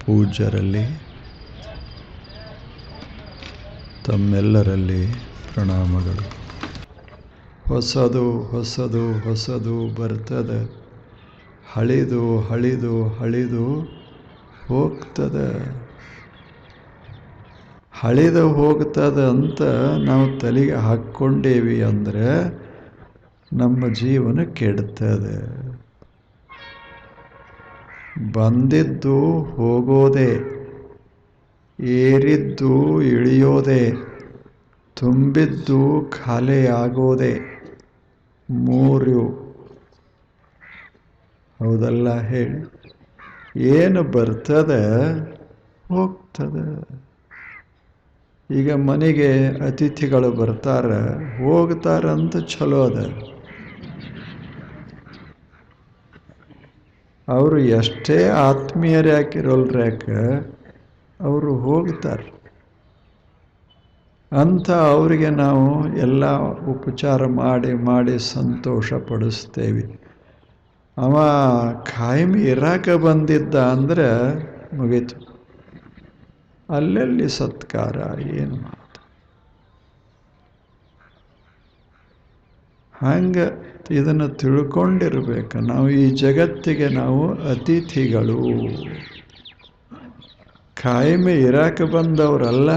ಪೂಜ್ಯರಲ್ಲಿ ತಮ್ಮೆಲ್ಲರಲ್ಲಿ ಪ್ರಣಾಮಗಳು. ಹೊಸದು ಹೊಸದು ಹೊಸದು ಬರ್ತದೆ, ಹಳಿದು ಹಳಿದು ಹಳಿದು ಹೋಗ್ತದೆ. ಹಳಿದು ಹೋಗ್ತದೆ ಅಂತ ನಾವು ತಲೆಗೆ ಹಾಕ್ಕೊಂಡೇವಿ ಅಂದರೆ ನಮ್ಮ ಜೀವನ ಕೆಡ್ತದೆ. ಬಂದಿದ್ದು ಹೋಗೋದೇ, ಏರಿದ್ದು ಇಳಿಯೋದೇ, ತುಂಬಿದ್ದು ಖಾಲಿಯಾಗೋದೇ, ಮೂರು. ಹೌದಲ್ಲ ಹೇಳಿ? ಏನು ಬರ್ತದೆ ಹೋಗ್ತದೆ. ಈಗ ಮನೆಗೆ ಅತಿಥಿಗಳು ಬರ್ತಾರೆ ಹೋಗ್ತಾರಂತ ಚಲೋ ಅದ. ಅವರು ಎಷ್ಟೇ ಆತ್ಮೀಯರು ಯಾಕಿರೋಲ್ರ್ಯಾಕೆ ಅವರು ಹೋಗ್ತಾರೆ ಅಂತ ಅವರಿಗೆ ನಾವು ಎಲ್ಲ ಉಪಚಾರ ಮಾಡಿ ಮಾಡಿ ಸಂತೋಷ ಪಡಿಸ್ತೇವೆ. ಅವ ಖಾಯಂ ಇರಾಕ ಬಂದಿದ್ದ ಅಂದರೆ ಮುಗೀತು, ಅಲ್ಲೆಲ್ಲಿ ಸತ್ಕಾರ ಏನು ಮಾತು. ಹಂಗೆ ಇದನ್ನು ತಿಳ್ಕೊಂಡಿರ್ಬೇಕು. ನಾವು ಈ ಜಗತ್ತಿಗೆ ನಾವು ಅತಿಥಿಗಳು, ಖಾಯಂ ಇರಾಕ ಬಂದವರಲ್ಲ.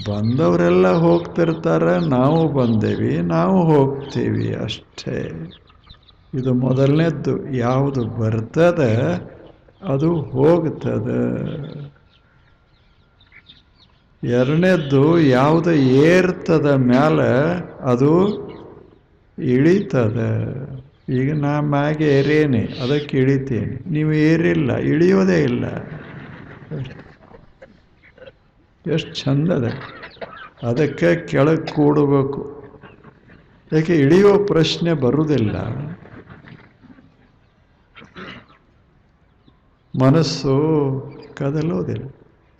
ಬಂದವರೆಲ್ಲ ಹೋಗ್ತಿರ್ತಾರೆ, ನಾವು ಬಂದೇವಿ, ನಾವು ಹೋಗ್ತೀವಿ ಅಷ್ಟೇ. ಇದು ಮೊದಲನೇದ್ದು. ಯಾವುದು ಬರ್ತದೆ ಅದು ಹೋಗ್ತದೆ. ಎರಡನೇದ್ದು ಯಾವುದು ಏರ್ತದ ಮೇಲೆ ಅದು ಇಳಿತದೆ. ಈಗ ನಾ ಮ್ಯಾಗೆ ಏರೇನೆ ಅದಕ್ಕೆ ಇಳಿತೇನೆ, ನೀವು ಏರಿಲ್ಲ, ಇಳಿಯೋದೇ ಇಲ್ಲ. ಎಷ್ಟು ಚಂದದ. ಅದಕ್ಕೆ ಕೆಳಗೆ ಕೂಡಬೇಕು. ಯಾಕೆ ಇಳಿಯೋ ಪ್ರಶ್ನೆ ಬರುವುದಿಲ್ಲ. ಮನಸ್ಸು ಕದಲೋದಿಲ್ಲ,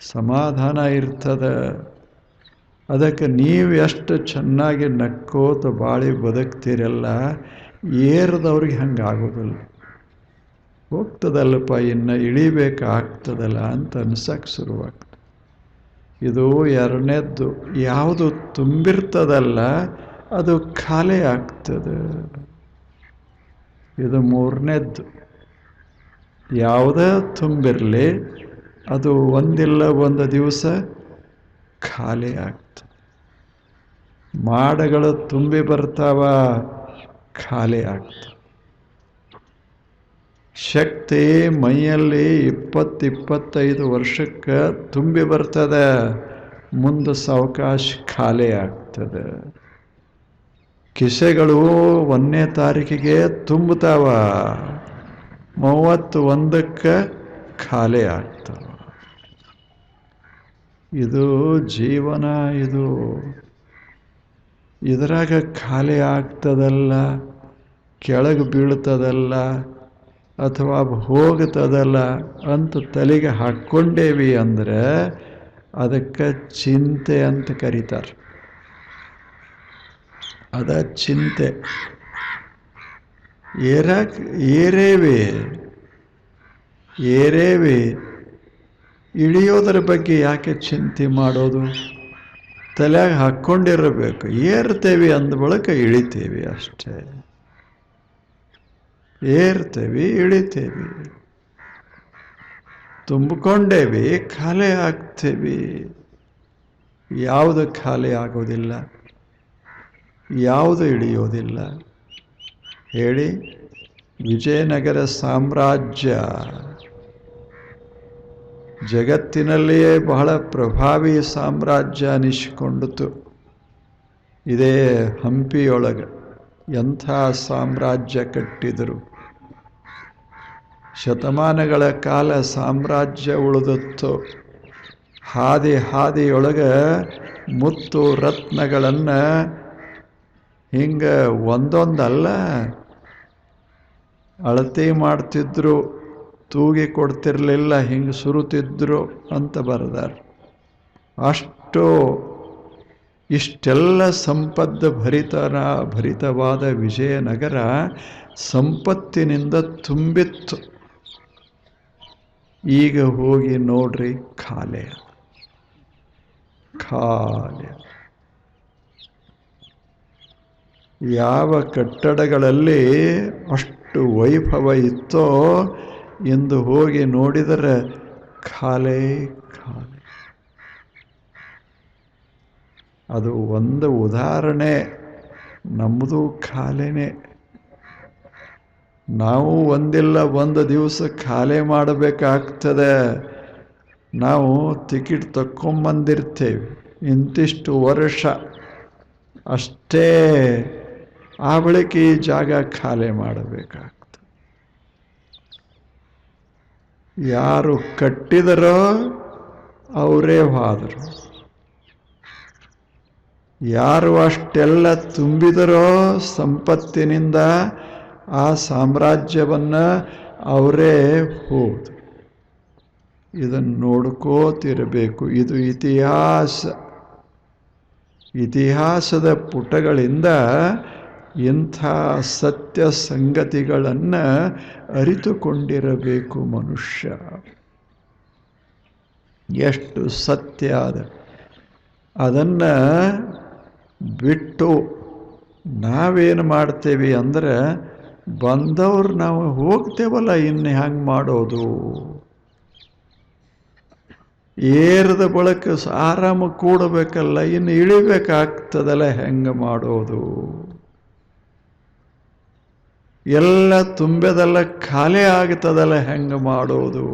ಸಮಾಧಾನ ಇರ್ತದೆ. ಅದಕ್ಕೆ ನೀವು ಎಷ್ಟು ಚೆನ್ನಾಗಿ ನಕ್ಕೋತ ಬಾಳಿ ಬದುಕ್ತೀರಲ್ಲ, ಏರಿದವ್ರಿಗೆ ಹಂಗೆ ಆಗೋದಿಲ್ಲ. ಹೋಗ್ತದಲ್ಲಪ್ಪ, ಇನ್ನು ಇಳಿಬೇಕಾಗ್ತದಲ್ಲ ಅಂತ ಅನ್ಸಕ್ಕೆ ಶುರುವಾಗ್ತದೆ. ಇದು ಎರಡನೇದ್ದು. ಯಾವುದು ತುಂಬಿರ್ತದಲ್ಲ ಅದು ಖಾಲಿ ಆಗ್ತದೆ. ಇದು ಮೂರನೇದ್ದು. ಯಾವುದೇ ತುಂಬಿರಲಿ ಅದು ಒಂದಿಲ್ಲ ಒಂದು ದಿವಸ ಖಾಲಿ ಆಗ್ತದೆ. ಮಾಡಗಳು ತುಂಬಿ ಬರ್ತಾವ, ಖಾಲಿ ಆಗ್ತವೆ. ಶಕ್ತಿ ಮೈಯಲ್ಲಿ 20-25 ವರ್ಷಕ್ಕೆ ತುಂಬಿ ಬರ್ತದೆ, ಮುಂದೆ ಸಾವಕಾಶ ಖಾಲಿ ಆಗ್ತದೆ. ಕಿಸೆಗಳು 1ನೇ ತಾರೀಕಿಗೆ ತುಂಬುತ್ತಾವ, 31ಕ್ಕೆ ಖಾಲಿ ಆಗ್ತವೆ. ಇದು ಜೀವನ. ಇದು ಇದರಾಗ ಖಾಲಿ ಆಗ್ತದಲ್ಲ, ಕೆಳಗೆ ಬೀಳ್ತದಲ್ಲ ಅಥವಾ ಹೋಗ್ತದಲ್ಲ ಅಂತ ತಲೆಗೆ ಹಾಕ್ಕೊಂಡೇವಿ ಅಂದರೆ ಅದಕ್ಕೆ ಚಿಂತೆ ಅಂತ ಕರೀತಾರೆ. ಅದ ಚಿಂತೆ. ಏರೇವಿ ಇಳಿಯೋದ್ರ ಬಗ್ಗೆ ಯಾಕೆ ಚಿಂತೆ ಮಾಡೋದು? ತಲೆಯಾಗ ಹಾಕ್ಕೊಂಡಿರಬೇಕು. ಏರ್ತೇವಿ ಅಂದ ಬಳಿಕ ಇಳಿತೇವಿ ಅಷ್ಟೇ. ಏರ್ತೇವಿ, ಇಳಿತೇವಿ. ತುಂಬಿಕೊಂಡೇವಿ, ಖಾಲಿ ಆಗ್ತೇವಿ. ಯಾವುದು ಖಾಲಿ ಆಗೋದಿಲ್ಲ, ಯಾವುದು ಇಳಿಯೋದಿಲ್ಲ ಹೇಳಿ? ವಿಜಯನಗರ ಸಾಮ್ರಾಜ್ಯ ಜಗತ್ತಿನಲ್ಲಿಯೇ ಬಹಳ ಪ್ರಭಾವಿ ಸಾಮ್ರಾಜ್ಯ ಅನಿಸಿಕೊಂಡಿತು. ಇದೇ ಹಂಪಿಯೊಳಗೆ ಎಂಥ ಸಾಮ್ರಾಜ್ಯ ಕಟ್ಟಿದರು. ಶತಮಾನಗಳ ಕಾಲ ಸಾಮ್ರಾಜ್ಯ ಉಳಿದಿತ್ತು. ಹಾದಿಯೊಳಗೆ ಮುತ್ತು ರತ್ನಗಳನ್ನು ಹಿಂಗೆ ಒಂದೊಂದಲ್ಲ ಅಳತೆ ಮಾಡ್ತಿದ್ರು, ತೂಗಿ ಕೊಡ್ತಿರ್ಲಿಲ್ಲ, ಹಿಂಗೆ ಸುರುತ್ತಿದ್ರು ಅಂತ ಬರೆದಾರೆ. ಅಷ್ಟು ಇಷ್ಟೆಲ್ಲ ಭರಿತವಾದ ವಿಜಯನಗರ ಸಂಪತ್ತಿನಿಂದ ತುಂಬಿತ್ತು. ಈಗ ಹೋಗಿ ನೋಡ್ರಿ, ಖಾಲಿ ಖಾಲಿ. ಯಾವ ಕಟ್ಟಡಗಳಲ್ಲಿ ಅಷ್ಟು ವೈಭವ ಇತ್ತೋ ಎಂದು ಹೋಗಿ ನೋಡಿದರೆ ಖಾಲಿ ಖಾಲಿ. ಅದು ಒಂದು ಉದಾಹರಣೆ. ನಮ್ಮದು ಖಾಲಿನೇ. ನಾವು ಒಂದಿಲ್ಲ ಒಂದು ದಿವಸ ಖಾಲಿ ಮಾಡಬೇಕಾಗ್ತದೆ. ನಾವು ಟಿಕೆಟ್ ತಕ್ಕೊಂಬಂದಿರ್ತೇವೆ, ಇಂತಿಷ್ಟು ವರ್ಷ ಅಷ್ಟೇ. ಆ ಬಳಿಕ ಈ ಜಾಗ ಖಾಲಿ ಮಾಡಬೇಕಾಗ್ತದೆ. ಯಾರು ಕಟ್ಟಿದರೋ ಅವರೇ ಹೋದರು. ಯಾರು ಅಷ್ಟೆಲ್ಲ ತುಂಬಿದರೋ ಸಂಪತ್ತಿನಿಂದ ಆ ಸಾಮ್ರಾಜ್ಯವನ್ನು ಅವರೇ ಹೋದರು. ಇದನ್ನು ನೋಡ್ಕೋತಿರಬೇಕು. ಇದು ಇತಿಹಾಸದ ಪುಟಗಳಿಂದ ಇಂಥ ಸತ್ಯ ಸಂಗತಿಗಳನ್ನು ಅರಿತುಕೊಂಡಿರಬೇಕು ಮನುಷ್ಯ. ಎಷ್ಟು ಸತ್ಯ ಅದನ್ನು ಬಿಟ್ಟು ನಾವೇನು ಮಾಡ್ತೇವೆ ಅಂದರೆ, ಬಂದವ್ರು ನಾವು ಹೋಗ್ತೇವಲ್ಲ, ಇನ್ನು ಹ್ಯಾಂಗೆ ಮಾಡೋದು? ಏರದ ಬಳಕ ಆರಾಮ ಕೂಡಬೇಕಲ್ಲ, ಇನ್ನು ಇಳಿಬೇಕಾಗ್ತದಲ್ಲ, ಹೆಂಗೆ ಮಾಡೋದು? ಎಲ್ಲ ತುಂಬೇದಲ್ಲ, ಖಾಲಿ ಆಗ್ತದಲ್ಲ, ಹೆಂಗೆ ಮಾಡೋದು?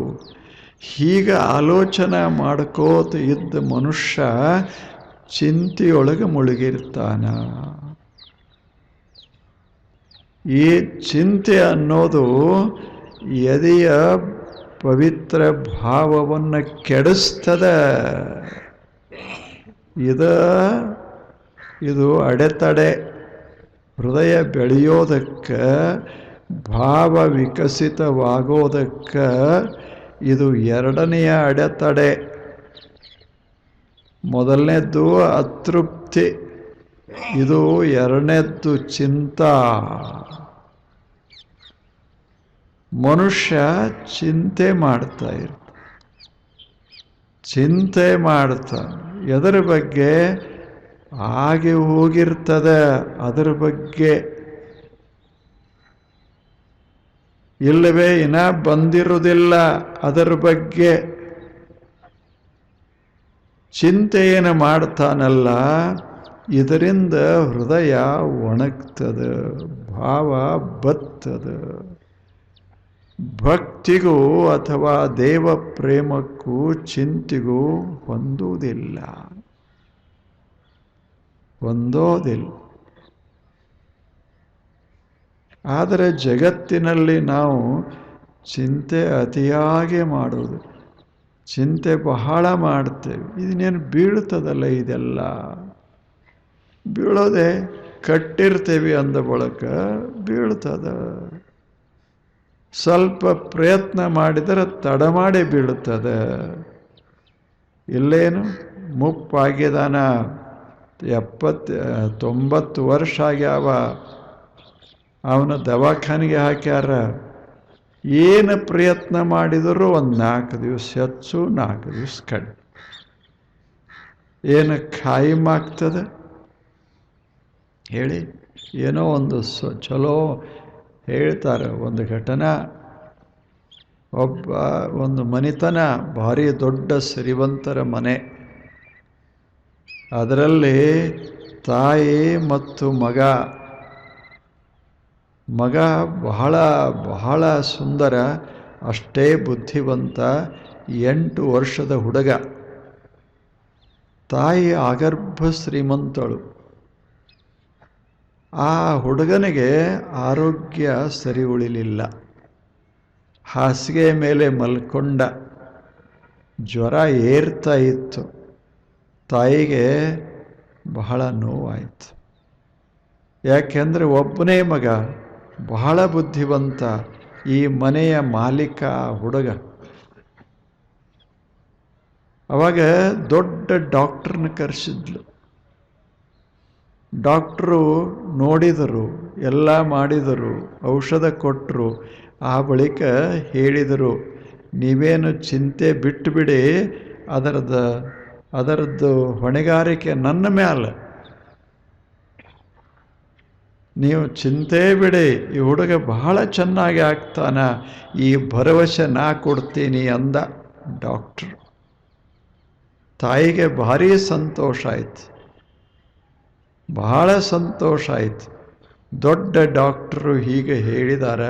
ಹೀಗೆ ಆಲೋಚನೆ ಮಾಡ್ಕೋತ ಇದ್ದ ಮನುಷ್ಯ ಚಿಂತೆಯೊಳಗೆ ಮುಳುಗಿರ್ತಾನ. ಈ ಚಿಂತೆ ಅನ್ನೋದು ಎದೆಯ ಪವಿತ್ರ ಭಾವವನ್ನು ಕೆಡಿಸ್ತದೆ. ಇದು ಅಡೆತಡೆ. ಹೃದಯ ಬೆಳೆಯೋದಕ್ಕೆ, ಭಾವ ವಿಕಸಿತವಾಗೋದಕ್ಕೆ ಇದು ಎರಡನೆಯ ಅಡೆತಡೆ. ಮೊದಲನೇದ್ದು ಅತೃಪ್ತಿ, ಇದು ಎರಡನೇದ್ದು ಚಿಂತಾ. ಮನುಷ್ಯ ಚಿಂತೆ ಮಾಡ್ತಾ ಎದರ ಬಗ್ಗೆ? ಆಗಿ ಹೋಗಿರ್ತದೆ ಅದರ ಬಗ್ಗೆ. ಇಲ್ಲವೇ ಇನ್ನ ಬಂದಿರುವುದಿಲ್ಲ ಅದರ ಬಗ್ಗೆ. ಚಿಂತೆಯನ್ನು ಮಾಡ್ತಾನಲ್ಲ, ಇದರಿಂದ ಹೃದಯ ಒಣಗ್ತದ, ಭಾವ ಬತ್ತದ. ಭಕ್ತಿಗೂ ಅಥವಾ ದೇವ ಪ್ರೇಮಕ್ಕೂ ಚಿಂತೆಗೂ ಹೊಂದೋದಿಲ್ಲ. ಆದರೆ ಜಗತ್ತಿನಲ್ಲಿ ನಾವು ಚಿಂತೆ ಅತಿಯಾಗಿ ಮಾಡೋದು, ಚಿಂತೆ ಬಹಳ ಮಾಡ್ತೇವೆ. ಇದನ್ನೇನು ಬೀಳ್ತದಲ್ಲ, ಇದೆಲ್ಲ ಬೀಳೋದೆ. ಕಟ್ಟಿರ್ತೇವೆ ಅಂದ ಬಳಕ ಬೀಳ್ತದ. ಸ್ವಲ್ಪ ಪ್ರಯತ್ನ ಮಾಡಿದರೆ ತಡ ಮಾಡಿ ಬೀಳ್ತದೆ. ಇಲ್ಲೇನು ಮುಪ್ಪಾಗಿದಾನ, 90 ವರ್ಷ ಆಗ್ಯಾವ, ಅವನ ದವಾಖಾನೆಗೆ ಹಾಕ್ಯಾರ. ಏನು ಪ್ರಯತ್ನ ಮಾಡಿದರೂ ಒಂದು 4 ದಿವಸ ಹೆಚ್ಚು, 4 ದಿವಸ ಕಡಿಮೆ. ಏನು ಖಾಯಿಮ್ ಆಗ್ತದೆ ಹೇಳಿ? ಏನೋ ಒಂದು ಚಲೋ ಹೇಳ್ತಾರೆ. ಒಂದು ಘಟನಾ, ಒಂದು ಮನೆತನ, ಭಾರಿ ದೊಡ್ಡ ಶ್ರೀಮಂತರ ಮನೆ. ಅದರಲ್ಲಿ ತಾಯಿ ಮತ್ತು ಮಗ ಬಹಳ ಬಹಳ ಸುಂದರ, ಅಷ್ಟೇ ಬುದ್ಧಿವಂತ, 8 ವರ್ಷದ ಹುಡುಗ. ತಾಯಿ ಆಗರ್ಭ ಶ್ರೀಮಂತಳು. ಆ ಹುಡುಗನಿಗೆ ಆರೋಗ್ಯ ಸರಿ ಉಳಿಲಿಲ್ಲ. ಹಾಸಿಗೆ ಮೇಲೆ ಮಲ್ಕೊಂಡ, ಜ್ವರ ಏರ್ತಾ ಇತ್ತು. ತಾಯಿಗೆ ಬಹಳ ನೋವಾಯಿತು. ಯಾಕೆಂದರೆ ಒಬ್ಬನೇ ಮಗ, ಬಹಳ ಬುದ್ಧಿವಂತ, ಈ ಮನೆಯ ಮಾಲೀಕ ಹುಡುಗ. ಅವಾಗ ದೊಡ್ಡ ಡಾಕ್ಟ್ರನ್ನ ಕರೆಸಿದ್ಲು. ಡಾಕ್ಟ್ರು ನೋಡಿದರು, ಎಲ್ಲ ಮಾಡಿದರು, ಔಷಧ ಕೊಟ್ಟರು. ಆ ಬಳಿಕ ಹೇಳಿದರು, ನೀವೇನು ಚಿಂತೆ ಬಿಟ್ಟುಬಿಡಿ, ಅದರದ್ದು ಹೊಣೆಗಾರಿಕೆ ನನ್ನ ಮ್ಯಾಲೆ. ನೀವು ಚಿಂತೆ ಬಿಡಿ, ಈ ಹುಡುಗ ಬಹಳ ಚೆನ್ನಾಗಿ ಆಗ್ತಾನ, ಈ ಭರವಸೆ ನಾ ಕೊಡ್ತೀನಿ ಅಂದ ಡಾಕ್ಟ್ರು. ತಾಯಿಗೆ ಭಾರಿ ಸಂತೋಷ ಆಯ್ತು, ಬಹಳ ಸಂತೋಷ ಆಯ್ತು. ದೊಡ್ಡ ಡಾಕ್ಟ್ರು ಹೀಗೆ ಹೇಳಿದಾರ,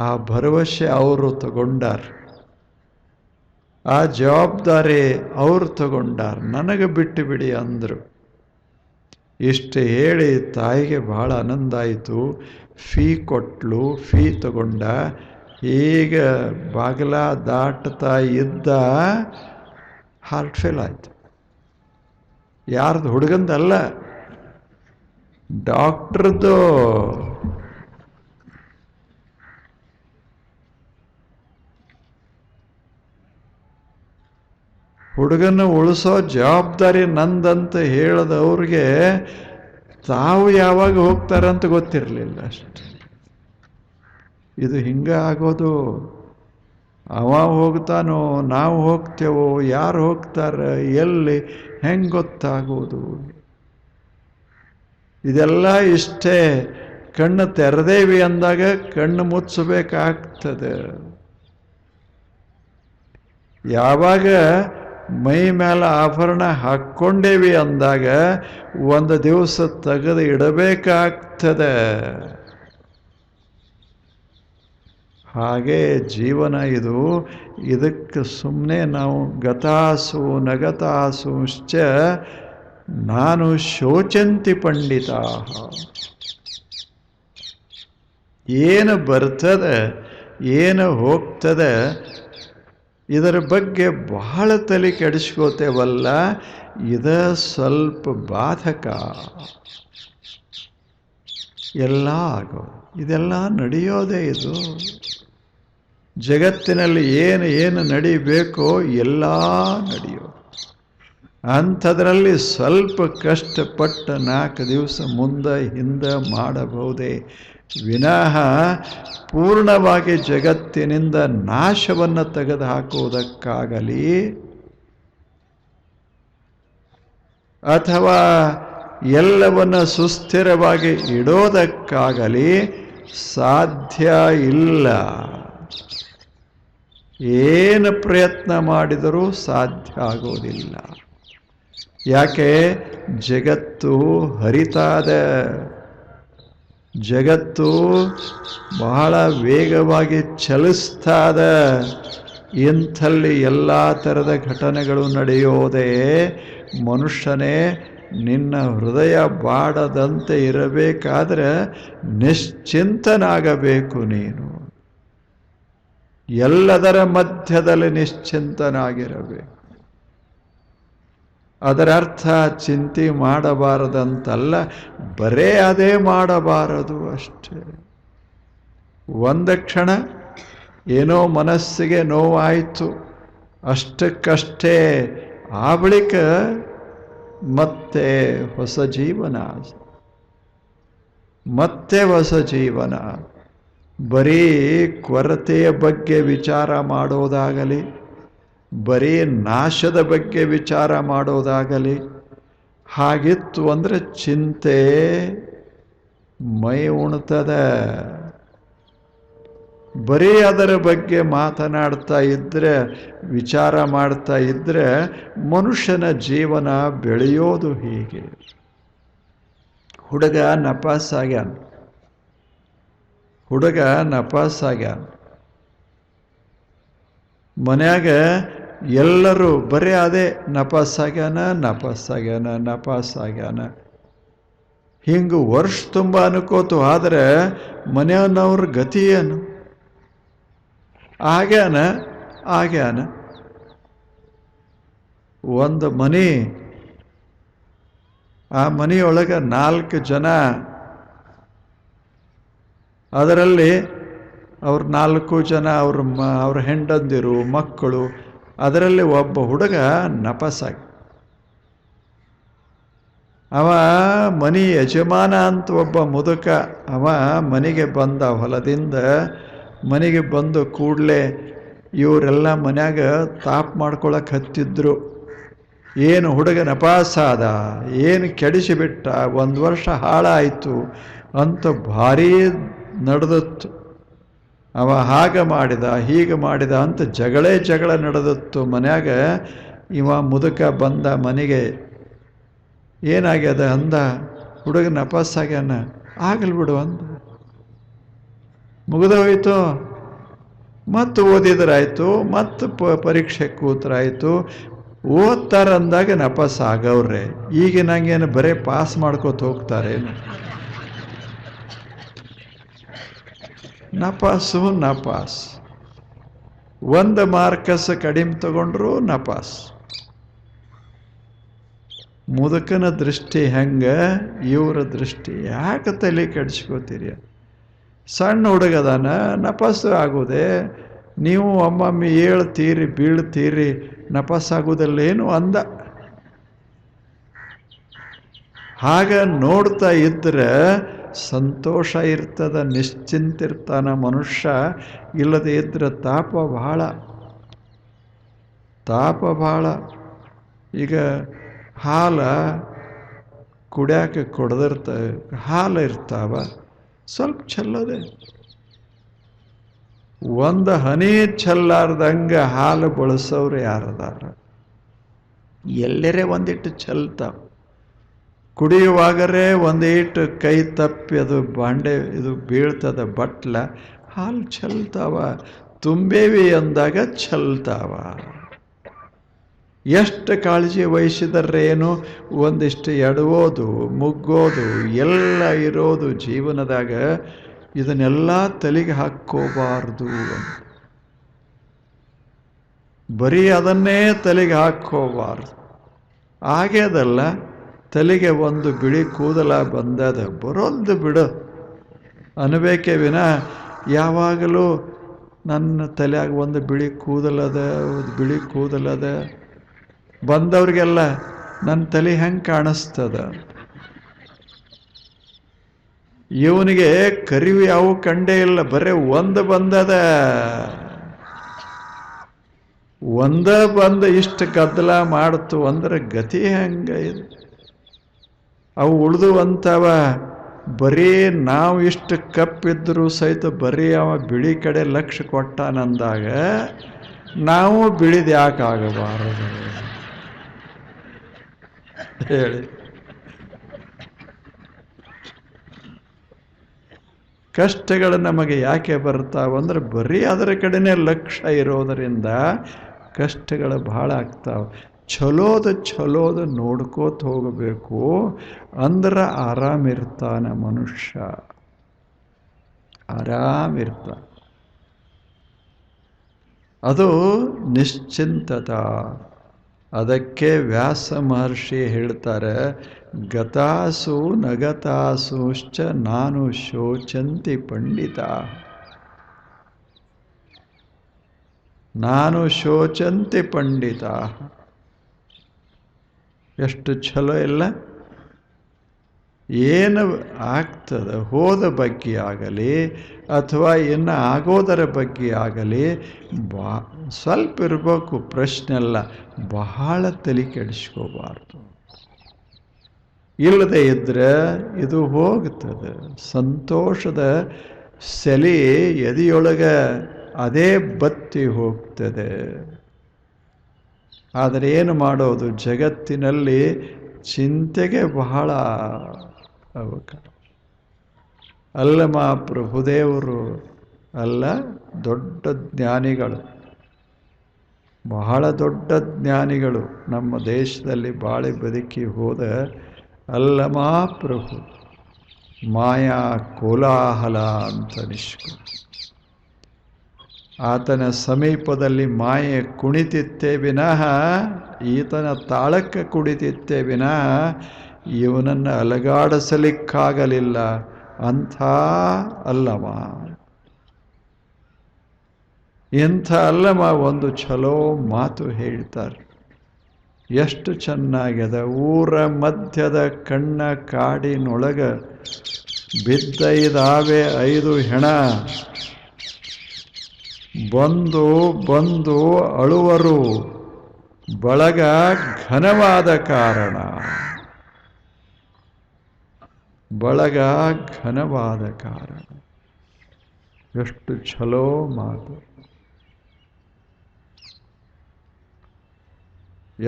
ಆ ಭರವಸೆ ಅವರು ತಗೊಂಡಾರ, ಆ ಜವಾಬ್ದಾರಿ ಅವರು ತಗೊಂಡಾರ, ನನಗೆ ಬಿಟ್ಟು ಬಿಡಿ ಅಂದರು. ಇಷ್ಟು ಹೇಳಿ ತಾಯಿಗೆ ಬಹಳ ಆನಂದ ಆಯಿತು. ಫೀ ಕೊಟ್ಲು, ಫೀ ತಗೊಂಡ. ಈಗ ಬಾಗಿಲ ದಾಟ್ತಾ ಇದ್ದ ಹಾರ್ಟ್ ಫೇಲ್ ಆಯಿತು. ಯಾರ್ದು? ಹುಡುಗಂದಲ್ಲ, ಡಾಕ್ಟ್ರದ್ದು. ಹುಡುಗನ ಉಳಿಸೋ ಜವಾಬ್ದಾರಿ ನಂದಂತ ಹೇಳದವ್ರಿಗೆ ತಾವು ಯಾವಾಗ ಹೋಗ್ತಾರಂತ ಗೊತ್ತಿರಲಿಲ್ಲ ಅಷ್ಟೆ. ಇದು ಹಿಂಗೆ ಆಗೋದು. ಅವ ಹೋಗ್ತಾನೋ, ನಾವು ಹೋಗ್ತೇವೋ, ಯಾರು ಹೋಗ್ತಾರೆ, ಎಲ್ಲಿ, ಹೆಂಗೆ ಗೊತ್ತಾಗೋದು? ಇದೆಲ್ಲ ಇಷ್ಟೇ. ಕಣ್ಣು ತೆರೆದೇವಿ ಅಂದಾಗ ಕಣ್ಣು ಮುಚ್ಚಬೇಕಾಗ್ತದೆ. ಯಾವಾಗ ಮೈ ಮೇಲೆ ಆಭರಣ ಹಾಕ್ಕೊಂಡೇವಿ ಅಂದಾಗ ಒಂದು ದಿವಸ ತೆಗೆದು ಇಡಬೇಕಾಗ್ತದೆ. ಹಾಗೆ ಜೀವನ ಇದು. ಇದಕ್ಕೆ ಸುಮ್ಮನೆ ನಾವು ಗತಾಸು ನಗತಾಸುಶ್ಚ ನಾನು ಶೋಚಂತಿ ಪಂಡಿತ. ಏನು ಬರ್ತದೆ, ಏನು ಹೋಗ್ತದೆ, ಇದರ ಬಗ್ಗೆ ಬಹಳ ತಲೆ ಕೆಡಿಸ್ಕೋತೇವಲ್ಲ, ಇದ ಸ್ವಲ್ಪ ಬಾಧಕ. ಎಲ್ಲ ಆಗೋ, ಇದೆಲ್ಲ ನಡೆಯೋದೇ ಇದು. ಜಗತ್ತಿನಲ್ಲಿ ಏನು ನಡಿಬೇಕೋ ಎಲ್ಲ ನಡೆಯೋ. ಅಂಥದ್ರಲ್ಲಿ ಸ್ವಲ್ಪ ಕಷ್ಟಪಟ್ಟು 4 ದಿವಸ ಮುಂದೆ ಹಿಂದೆ ಮಾಡಬಹುದೇ ವಿನಃ ಪೂರ್ಣವಾಗಿ ಜಗತ್ತಿನಿಂದ ನಾಶವನ್ನು ತೆಗೆದು ಹಾಕುವುದಕ್ಕಾಗಲಿ ಅಥವಾ ಎಲ್ಲವನ್ನ ಸುಸ್ಥಿರವಾಗಿ ಇಡೋದಕ್ಕಾಗಲಿ ಸಾಧ್ಯ ಇಲ್ಲ. ಏನು ಪ್ರಯತ್ನ ಮಾಡಿದರೂ ಸಾಧ್ಯ ಆಗೋದಿಲ್ಲ. ಯಾಕೆ? ಜಗತ್ತು ಹರಿತಾದ, ಜಗತ್ತು ಬಹಳ ವೇಗವಾಗಿ ಚಲಿಸ್ತಾದ. ಇಂಥಲ್ಲಿ ಎಲ್ಲ ಥರದ ಘಟನೆಗಳು ನಡೆಯೋದೇ ಮನುಷ್ಯನೇ ನಿನ್ನ ಹೃದಯ ಬಾಡದಂತೆ ಇರಬೇಕಾದ್ರೆ ನಿಶ್ಚಿಂತನಾಗಬೇಕು. ನೀನು ಎಲ್ಲದರ ಮಧ್ಯದಲ್ಲಿ ನಿಶ್ಚಿಂತನಾಗಿರಬೇಕು. ಅದರ ಅರ್ಥ ಚಿಂತೆ ಮಾಡಬಾರದಂತಲ್ಲ, ಬರೇ ಅದೇ ಮಾಡಬಾರದು ಅಷ್ಟೇ. ಒಂದು ಕ್ಷಣ ಏನೋ ಮನಸ್ಸಿಗೆ ನೋವಾಯಿತು, ಅಷ್ಟಕ್ಕಷ್ಟೇ. ಆ ಬಳಿಕ ಮತ್ತೆ ಹೊಸ ಜೀವನ, ಮತ್ತೆ ಹೊಸ ಜೀವನ. ಬರೀ ಕೊರತೆಯ ಬಗ್ಗೆ ವಿಚಾರ ಮಾಡೋದಾಗಲಿ, ಬರೀ ನಾಶದ ಬಗ್ಗೆ ವಿಚಾರ ಮಾಡೋದಾಗಲಿ, ಹಾಗಿತ್ತು ಅಂದರೆ ಚಿಂತೆ ಮೈ ಉಣ್ತದೆ. ಬರೀ ಅದರ ಬಗ್ಗೆ ಮಾತನಾಡ್ತಾ ಇದ್ದರೆ, ವಿಚಾರ ಮಾಡ್ತಾ ಇದ್ದರೆ ಮನುಷ್ಯನ ಜೀವನ ಬೆಳೆಯೋದು ಹೀಗೆ. ಹುಡುಗ ನಪಾಸಾಗ್ಯಾನ, ಹುಡುಗ ನಪಾಸಾಗ್ಯಾನ. ಮನ್ಯಾಗ ಎಲ್ಲರೂ ಬರೀ ಅದೇ ನಪಾಸಾಗ್ಯಾನ, ನಪಾಸಾಗ್ಯಾನ, ನಪಾಸಾಗ್ಯಾನ. ಹಿಂಗೆ ವರ್ಷ ತುಂಬ ಅನ್ಕೋತು. ಆದರೆ ಮನೆಯವ್ರ ಗತಿ ಏನು? ಆಗ್ಯಾನ ಆಗ್ಯಾನ. ಒಂದು ಮನೆ, ಆ ಮನೆಯೊಳಗೆ 4 ಜನ, ಅದರಲ್ಲಿ ಅವ್ರ 4 ಜನ ಅವ್ರ ಹೆಂಡಂದಿರು, ಮಕ್ಕಳು. ಅದರಲ್ಲಿ ಒಬ್ಬ ಹುಡುಗ ನಪಾಸಾಗಿ, ಅವ ಮನೆ ಯಜಮಾನ ಅಂತ ಒಬ್ಬ ಮುದುಕ. ಅವ ಮನೆಗೆ ಬಂದ, ಹೊಲದಿಂದ ಮನೆಗೆ ಬಂದು ಕೂಡಲೇ ಇವರೆಲ್ಲ ಮನ್ಯಾಗ ತಾಪ್ ಮಾಡ್ಕೊಳಕ್ಕೆ ಹತ್ತಿದ್ರು. ಏನು ಹುಡುಗ ನಪಾಸಾದ, ಏನು ಕೆಡಿಸಿಬಿಟ್ಟ, 1 ವರ್ಷ ಹಾಳಾಯಿತು ಅಂತ ಭಾರೀ ನಡೆದತ್ತು. ಅವ ಹಾಗೆ ಮಾಡಿದ ಹೀಗೆ ಮಾಡಿದ ಅಂತ ಜಗಳ ನಡೆದತ್ತು ಮನ್ಯಾಗ. ಇವ ಮುದುಕ ಬಂದ ಮನೆಗೆ. ಏನಾಗ್ಯದ ಅಂದ, ಹುಡುಗ ನಪಾಸಾಗ್ಯಾನ. ಆಗಲ್ ಬಿಡು ಅಂದ. ಮುಗಿದ ಹೋಯ್ತು. ಮತ್ತು ಓದಿದ್ರಾಯ್ತು, ಮತ್ತು ಪರೀಕ್ಷೆ ಕೂತ್ರಾಯ್ತು. ಓದ್ತಾರಂದಾಗ ನಪಾಸ್ ಆಗವ್ರೆ. ಈಗ ನಂಗೇನು ಬರೀ ಪಾಸ್ ಮಾಡ್ಕೋತ ಹೋಗ್ತಾರೇನು? ನಪಾಸು ನಪಾಸ್. 1 ಮಾರ್ಕಸ್ ಕಡಿಮೆ ತಗೊಂಡ್ರು ನಪಾಸ್. ಮುದುಕನ ದೃಷ್ಟಿ ಹೆಂಗ, ಇವರ ದೃಷ್ಟಿ. ಯಾಕೆ ತಲೆ ಕೆಡಿಸ್ಕೋತೀರಿ? ಸಣ್ಣ ಹುಡುಗದಾನ, ನಪಾಸು ಆಗೋದೆ. ನೀವು ಒಮ್ಮೊಮ್ಮೆ ಏಳ್ತೀರಿ ಬೀಳ್ತೀರಿ, ನಪಾಸಾಗೋದಲ್ಲೇನು ಅಂದ. ಹಾಗ ನೋಡ್ತಾ ಇದ್ರೆ ಸಂತೋಷ ಇರ್ತದ, ನಿಶ್ಚಿಂತಿರ್ತಾನ ಮನುಷ್ಯ. ಇಲ್ಲದೆ ಇದ್ರೆ ತಾಪ ಭಾಳ. ಈಗ ಹಾಲ ಕುಡಿಯಾಕೆ ಹಾಲು ಇರ್ತಾವ, ಸ್ವಲ್ಪ ಚೆಲ್ಲದೆ. 1 ಹನಿ ಚೆಲ್ಲಾರ್ದಂಗೆ ಹಾಲು ಬಳಸೋರು ಯಾರದಾರ? ಎಲ್ಲರೇ ಒಂದಿಟ್ಟು ಚೆಲ್ತಾವ. ಕುಡಿಯುವಾಗರೇ ಒಂದಿಟ್ಟು ಕೈ ತಪ್ಪಿ ಅದು ಬಾಂಡೆ ಇದು ಬೀಳ್ತದ ಬಟ್ಲ, ಹಾಲು ಚೆಲ್ತಾವ. ತುಂಬೇವಿ ಅಂದಾಗ ಚೆಲ್ತಾವ. ಎಷ್ಟು ಕಾಳಜಿ ವಹಿಸಿದರೇನು, ಒಂದಿಷ್ಟು ಎಡವೋದು ಮುಗ್ಗೋದು ಎಲ್ಲ ಇರೋದು ಜೀವನದಾಗ. ಇದನ್ನೆಲ್ಲ ತಲೆಗೆ ಹಾಕ್ಕೋಬಾರ್ದು. ಬರೀ ಅದನ್ನೇ ತಲೆಗೆ ಹಾಕ್ಕೋಬಾರ್ದು. ಆಗ್ಯದಲ್ಲ, ತಲೆಗೆ 1 ಬಿಳಿ ಕೂದಲ ಬಂದದ, ಬರೋದು ಬಿಡು ಅನ್ಬೇಕೇ ವಿನ ಯಾವಾಗಲೂ ನನ್ನ ತಲೆಯಾಗ 1 ಬಿಳಿ ಕೂದಲದ ಬಂದವ್ರಿಗೆಲ್ಲ ನನ್ನ ತಲೆ ಹೆಂಗೆ ಕಾಣಿಸ್ತದ? ಇವನಿಗೆ ಕರಿವು ಯಾವ ಕಂಡೇ ಇಲ್ಲ, ಬರೇ 1 ಬಂದದ. 1 ಬಂದು ಇಷ್ಟು ಗದ್ದಲ ಮಾಡ್ತು ಅಂದ್ರೆ ಗತಿ ಹೆಂಗ ಇದು? ಅವು ಉಳಿದು ಅಂತವ. ಬರೀ ನಾವು ಇಷ್ಟು ಕಪ್ಪಿದ್ರು ಸಹಿತ ಬರೀ ಅವ ಬಿಳಿ ಕಡೆ ಲಕ್ಷ್ಯ ಕೊಟ್ಟಾನಂದಾಗ ನಾವು ಬಿಳಿದು ಯಾಕೆ ಆಗಬಾರದು ಹೇಳಿ? ಕಷ್ಟಗಳು ನಮಗೆ ಯಾಕೆ ಬರ್ತಾವಂದ್ರೆ ಬರೀ ಅದರ ಕಡೆನೇ ಲಕ್ಷ್ಯ ಇರೋದರಿಂದ ಕಷ್ಟಗಳು ಭಾಳ ಆಗ್ತಾವೆ. ಚಲೋದು ನೋಡ್ಕೋತ ಹೋಗಬೇಕು, ಅಂದ್ರೆ ಆರಾಮಿರ್ತಾನ ಮನುಷ್ಯ, ಆರಾಮಿರ್ತಾನೆ. ಅದು ನಿಶ್ಚಿಂತತ. ಅದಕ್ಕೆ ವ್ಯಾಸ ಮಹರ್ಷಿ ಹೇಳ್ತಾರೆ, ಗತಾಸು ನಗತಾಸುಶ್ಚ ನಾನು ಶೋಚಂತಿ ಪಂಡಿತ. ನಾನು ಶೋಚಂತಿ ಪಂಡಿತ. ಎಷ್ಟು ಚಲೋ ಇಲ್ಲ? ಏನು ಆಗ್ತದೆ ಹೋದ ಬಗ್ಗೆ ಆಗಲಿ ಅಥವಾ ಇನ್ನು ಆಗೋದರ ಬಗ್ಗೆ ಆಗಲಿ ಸ್ವಲ್ಪ ಇರಬೇಕು ಪ್ರಶ್ನೆ ಅಲ್ಲ, ಬಹಳ ತಲೆ ಕೆಡಿಸ್ಕೋಬಾರ್ದು. ಇಲ್ಲದೆ ಇದ್ರೆ ಇದು ಹೋಗ್ತದೆ. ಸಂತೋಷದ ಸೆಲೆ ಎದೆಯೊಳಗೆ ಅದೇ ಬತ್ತಿ ಹೋಗ್ತದೆ. ಆದರೆ ಏನು ಮಾಡೋದು, ಜಗತ್ತಿನಲ್ಲಿ ಚಿಂತೆಗೆ ಬಹಳ ಅವಕಾಶ. ಅಲ್ಲಮ್ಮ ಪ್ರಭುದೇವರು ಅಲ್ಲ, ದೊಡ್ಡ ಜ್ಞಾನಿಗಳು, ಬಹಳ ದೊಡ್ಡ ಜ್ಞಾನಿಗಳು ನಮ್ಮ ದೇಶದಲ್ಲಿ ಬಾಳಿ ಬದುಕಿ ಹೋದ ಅಲ್ಲಮ ಪ್ರಭು. ಮಾಯಾ ಕೋಲಾಹಲ ಅಂತ ನಿಷ್ಕು. ಆತನ ಸಮೀಪದಲ್ಲಿ ಮಾಯೆ ಕುಣಿತಿತ್ತೇ ವಿನಃ ಈತನ ತಾಳಕ್ಕೆ ಕುಣಿತಿತ್ತೇ ವಿನಃ ಇವನನ್ನು ಅಲಗಾಡಿಸಲಿಕ್ಕಾಗಲಿಲ್ಲ. ಅಂಥ ಅಲ್ಲಮ, ಇಂಥ ಅಲ್ಲಮ ಒಂದು ಚಲೋ ಮಾತು ಹೇಳ್ತಾರೆ. ಎಷ್ಟು ಚೆನ್ನಾಗ್ಯದ. ಊರ ಮಧ್ಯದ ಕಣ್ಣ ಕಾಡಿನೊಳಗ ಬಿದ್ದ 5 ಹೆಣ ಬಂದು ಬಂದು ಅಳುವರು ಬಳಗ ಘನವಾದ ಕಾರಣ. ಬಳಗ ಘನವಾದ ಕಾರಣ. ಎಷ್ಟು ಛಲೋ ಮಾತು,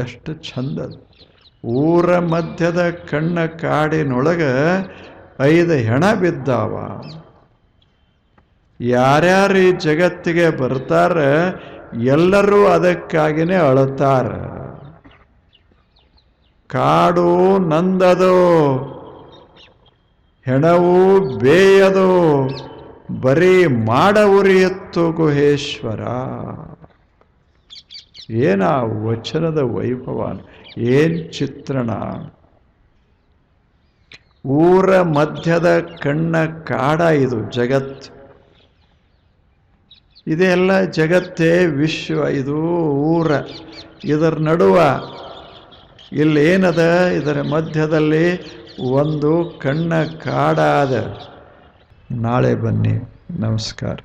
ಎಷ್ಟು ಚಂದ. ಊರ ಮಧ್ಯದ ಕಣ್ಣ ಕಾಡಿನೊಳಗ 5 ಹೆಣ ಬಿದ್ದಾವ. ಯಾರ್ಯಾರು ಈ ಜಗತ್ತಿಗೆ ಬರ್ತಾರ ಎಲ್ಲರೂ ಅದಕ್ಕಾಗಿನೇ ಅಳುತ್ತಾರ. ಕಾಡು ನಂದದು, ಹೆಣವು ಬೇಯದು, ಬರೀ ಮಾಡ ಉರಿಯತ್ತು ಗುಹೇಶ್ವರ. ಏನ ವಚನದ ವೈಭವ, ಏನ್ ಚಿತ್ರಣ. ಊರ ಮಧ್ಯದ ಕಣ್ಣ ಕಾಡ ಇದು ಜಗತ್ತು. ಇದೆಲ್ಲ ಜಗತ್ತೇ ವಿಶ್ವ, ಇದು ಊರ. ಇದರ ನಡುವ ಇಲ್ಲೇನದ, ಇದರ ಮಧ್ಯದಲ್ಲಿ ಒಂದು ಕಣ್ಣ ಕಾಡಾದ. ನಾಳೆ ಬನ್ನಿ. ನಮಸ್ಕಾರ.